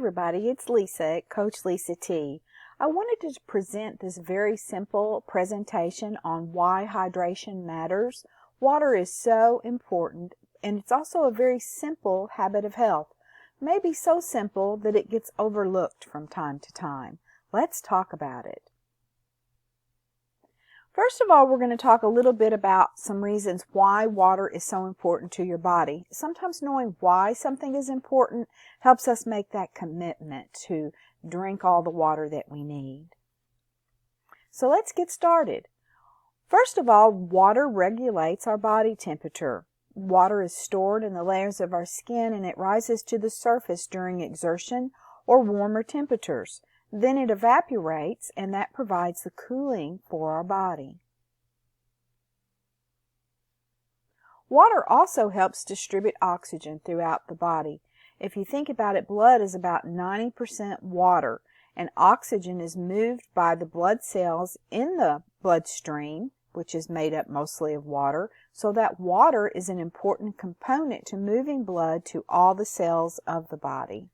everybody, it's Lisa at Coach Lisa T. I wanted to present this very simple presentation on why hydration matters. Water is so important, and it's also a very simple habit of health. Maybe so simple that it gets overlooked from time to time. Let's talk about it. First of all, we're going to talk a little bit about some reasons why water is so important to your body. Sometimes knowing why something is important helps us make that commitment to drink all the water that we need. So let's get started. First of all, water regulates our body temperature. Water is stored in the layers of our skin and it rises to the surface during exertion or warmer temperatures. Then it evaporates, and that provides the cooling for our body. Water also helps distribute oxygen throughout the body. If you think about it, blood is about 90% water, and oxygen is moved by the blood cells in the bloodstream, which is made up mostly of water, so that water is an important component to moving blood to all the cells of the body.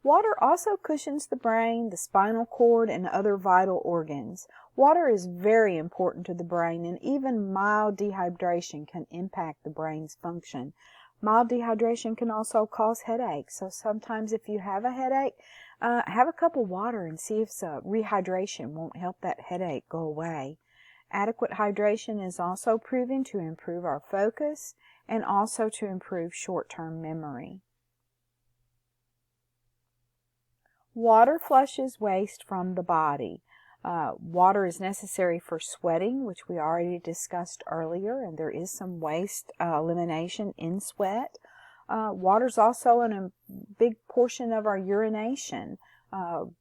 Water also cushions the brain, the spinal cord, and other vital organs. Water is very important to the brain, and even mild dehydration can impact the brain's function. Mild dehydration can also cause headaches, so sometimes if you have a headache, have a cup of water and see if rehydration won't help that headache go away. Adequate hydration is also proven to improve our focus and also to improve short-term memory. Water flushes waste from the body. Water is necessary for sweating, which we already discussed earlier, and there is some waste elimination in sweat. Water is also a big portion of our urination.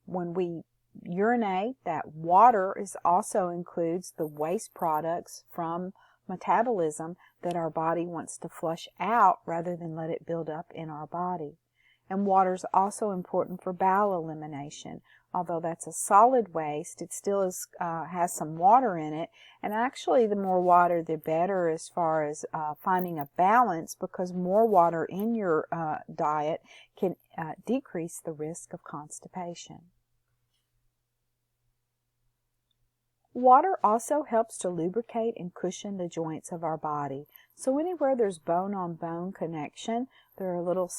When we urinate, that water also includes the waste products from metabolism that our body wants to flush out rather than let it build up in our body. And water is also important for bowel elimination. Although that's a solid waste, it still has some water in it. And actually, the more water, the better as far as finding a balance, because more water in your diet can decrease the risk of constipation. Water also helps to lubricate and cushion the joints of our body. So anywhere there's bone-on-bone connection, there are little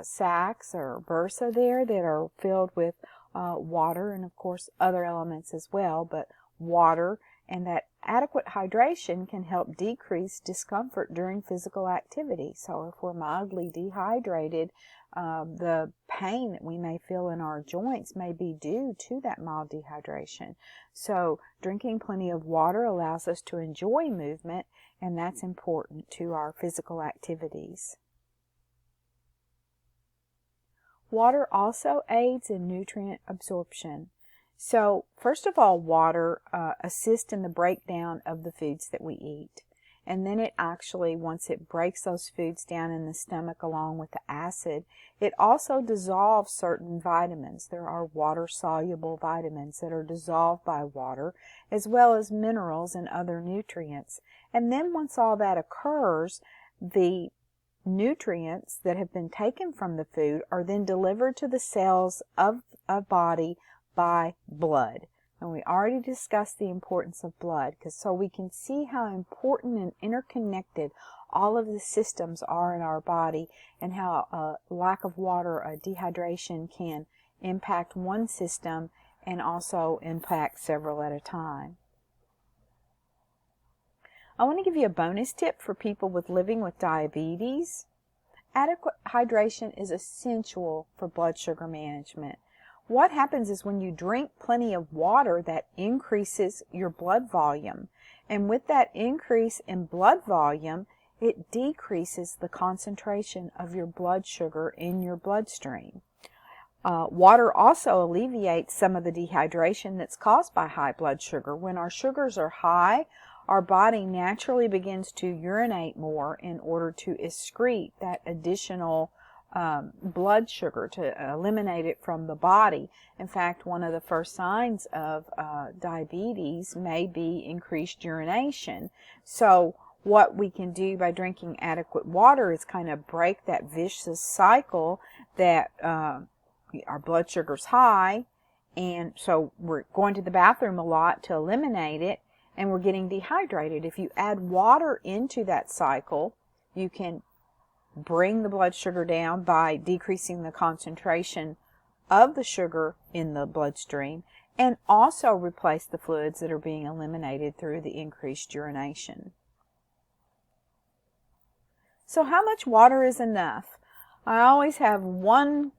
sacs or bursa there that are filled with water and, of course, other elements as well. But water and that adequate hydration can help decrease discomfort during physical activity. So if we're mildly dehydrated, the pain that we may feel in our joints may be due to that mild dehydration. So drinking plenty of water allows us to enjoy movement, and that's important to our physical activities. Water also aids in nutrient absorption. So first of all, water assists in the breakdown of the foods that we eat. And then it actually, once it breaks those foods down in the stomach along with the acid, it also dissolves certain vitamins. There are water-soluble vitamins that are dissolved by water, as well as minerals and other nutrients. And then once all that occurs, the nutrients that have been taken from the food are then delivered to the cells of a body by blood. And we already discussed the importance of blood, so we can see how important and interconnected all of the systems are in our body, and how a lack of water, dehydration, can impact one system and also impact several at a time. I want to give you a bonus tip for people living with diabetes. Adequate hydration is essential for blood sugar management. What happens is when you drink plenty of water, that increases your blood volume. And with that increase in blood volume, it decreases the concentration of your blood sugar in your bloodstream. Water also alleviates some of the dehydration that's caused by high blood sugar. When our sugars are high, our body naturally begins to urinate more in order to excrete that additional blood sugar, to eliminate it from the body. In fact, one of the first signs of diabetes may be increased urination. So what we can do by drinking adequate water is kind of break that vicious cycle that our blood sugar's high, and so we're going to the bathroom a lot to eliminate it, and we're getting dehydrated. If you add water into that cycle, you can bring the blood sugar down by decreasing the concentration of the sugar in the bloodstream, and also replace the fluids that are being eliminated through the increased urination. So how much water is enough? I always have one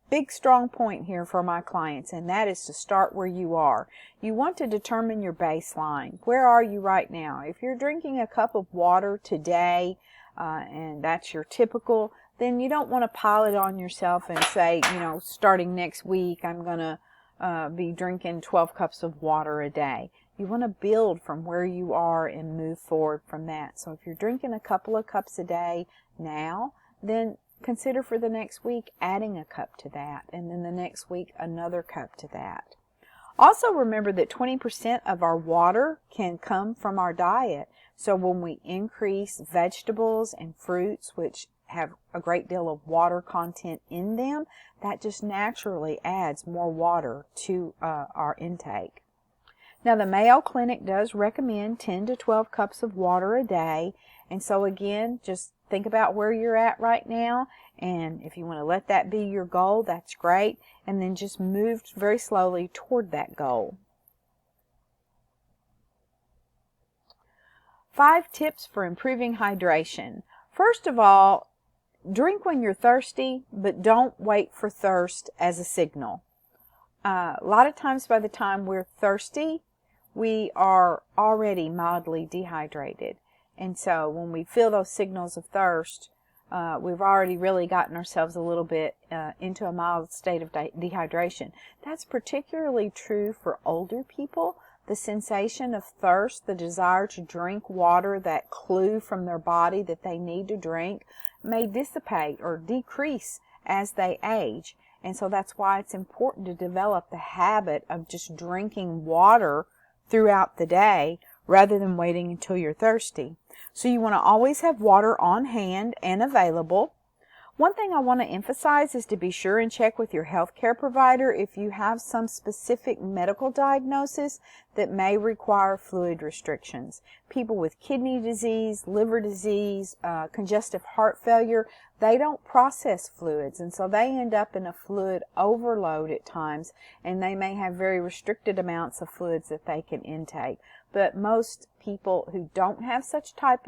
big strong point here for my clients, and that is to start where you are. You want to determine your baseline. Where are you right now? If you're drinking a cup of water today, and that's your typical, then you don't want to pile it on yourself and say, starting next week, I'm going to be drinking 12 cups of water a day. You want to build from where you are and move forward from that. So if you're drinking a couple of cups a day now, then consider for the next week adding a cup to that, and then the next week another cup to that. Also remember that 20% of our water can come from our diet. So when we increase vegetables and fruits, which have a great deal of water content in them, that just naturally adds more water to our intake. Now the Mayo Clinic does recommend 10 to 12 cups of water a day, and so again, just think about where you're at right now, and if you want to let that be your goal, that's great, and then just move very slowly toward that goal. 5 tips for improving hydration. First of all, drink when you're thirsty, but don't wait for thirst as a signal. A lot of times by the time we're thirsty, we are already mildly dehydrated. And so when we feel those signals of thirst, we've already really gotten ourselves a little bit into a mild state of dehydration. That's particularly true for older people. The sensation of thirst, the desire to drink water, that clue from their body that they need to drink, may dissipate or decrease as they age. And so that's why it's important to develop the habit of just drinking water throughout the day rather than waiting until you're thirsty. So you want to always have water on hand and available. One thing I want to emphasize is to be sure and check with your healthcare provider if you have some specific medical diagnosis that may require fluid restrictions. People with kidney disease, liver disease, congestive heart failure, they don't process fluids, and so they end up in a fluid overload at times, and they may have very restricted amounts of fluids that they can intake. But most people who don't have such type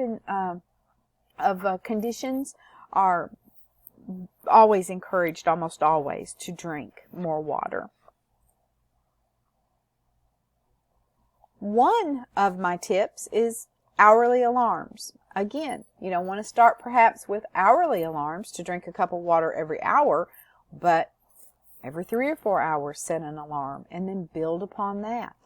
of conditions are always encouraged, almost always, to drink more water. One of my tips is hourly alarms. Again, you don't want to start perhaps with hourly alarms to drink a cup of water every hour, but every 3 or 4 hours set an alarm and then build upon that.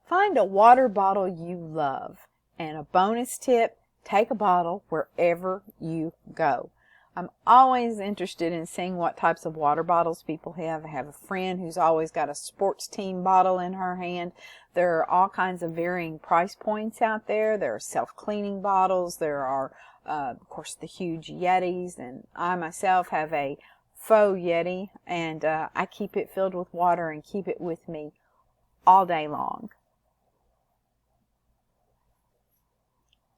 Find a water bottle you love, and a bonus tip, take a bottle wherever you go. I'm always interested in seeing what types of water bottles people have. I have a friend who's always got a sports team bottle in her hand. There are all kinds of varying price points out there. There are self-cleaning bottles. There are, of course, the huge Yetis. And I myself have a faux Yeti, and I keep it filled with water and keep it with me all day long.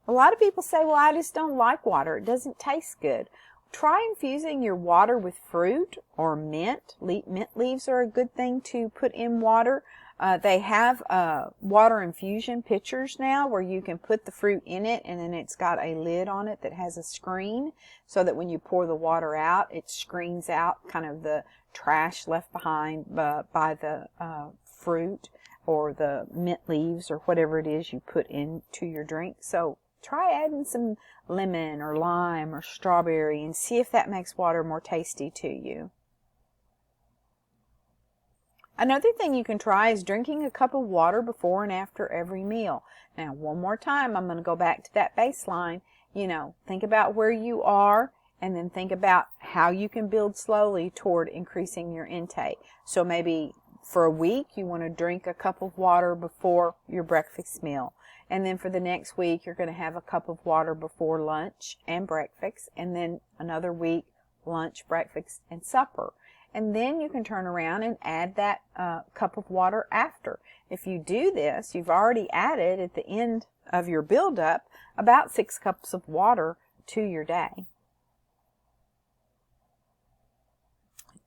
A lot of people say, well, I just don't like water. It doesn't taste good. Try infusing your water with fruit or mint. Mint leaves are a good thing to put in water. They have water infusion pitchers now where you can put the fruit in it, and then it's got a lid on it that has a screen so that when you pour the water out, it screens out kind of the trash left behind by the fruit or the mint leaves or whatever it is you put into your drink. So try adding some lemon or lime or strawberry and see if that makes water more tasty to you. Another thing you can try is drinking a cup of water before and after every meal. Now, one more time, I'm going to go back to that baseline. Think about where you are and then think about how you can build slowly toward increasing your intake. So maybe for a week, you want to drink a cup of water before your breakfast meal. And then for the next week, you're going to have a cup of water before lunch and breakfast. And then another week, lunch, breakfast, and supper. And then you can turn around and add that cup of water after. If you do this, you've already added at the end of your buildup about 6 cups of water to your day.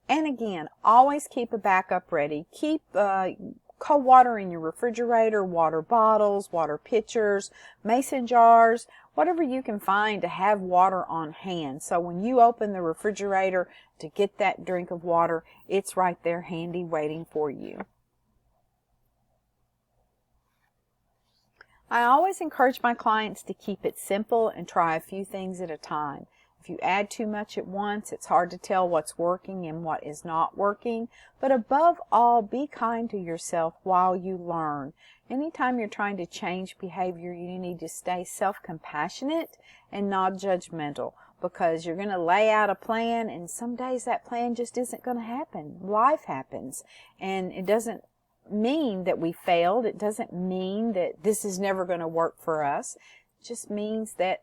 And again, always keep a backup ready. Keep cold water in your refrigerator, water bottles, water pitchers, mason jars, whatever you can find to have water on hand. So when you open the refrigerator to get that drink of water, it's right there handy waiting for you. I always encourage my clients to keep it simple and try a few things at a time. If you add too much at once, it's hard to tell what's working and what is not working. But above all, be kind to yourself while you learn. Anytime you're trying to change behavior, you need to stay self-compassionate and not judgmental, because you're going to lay out a plan, and some days that plan just isn't going to happen. Life happens, and it doesn't mean that we failed. It doesn't mean that this is never going to work for us. It just means that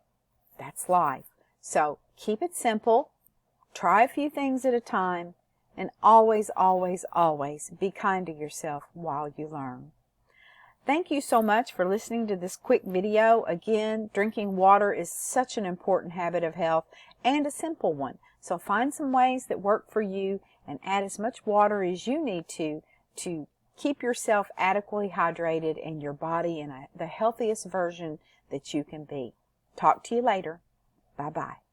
that's life. So keep it simple, try a few things at a time, and always, always, always be kind to yourself while you learn. Thank you so much for listening to this quick video. Again, drinking water is such an important habit of health and a simple one. So find some ways that work for you and add as much water as you need to keep yourself adequately hydrated and your body in the healthiest version that you can be. Talk to you later. Bye-bye.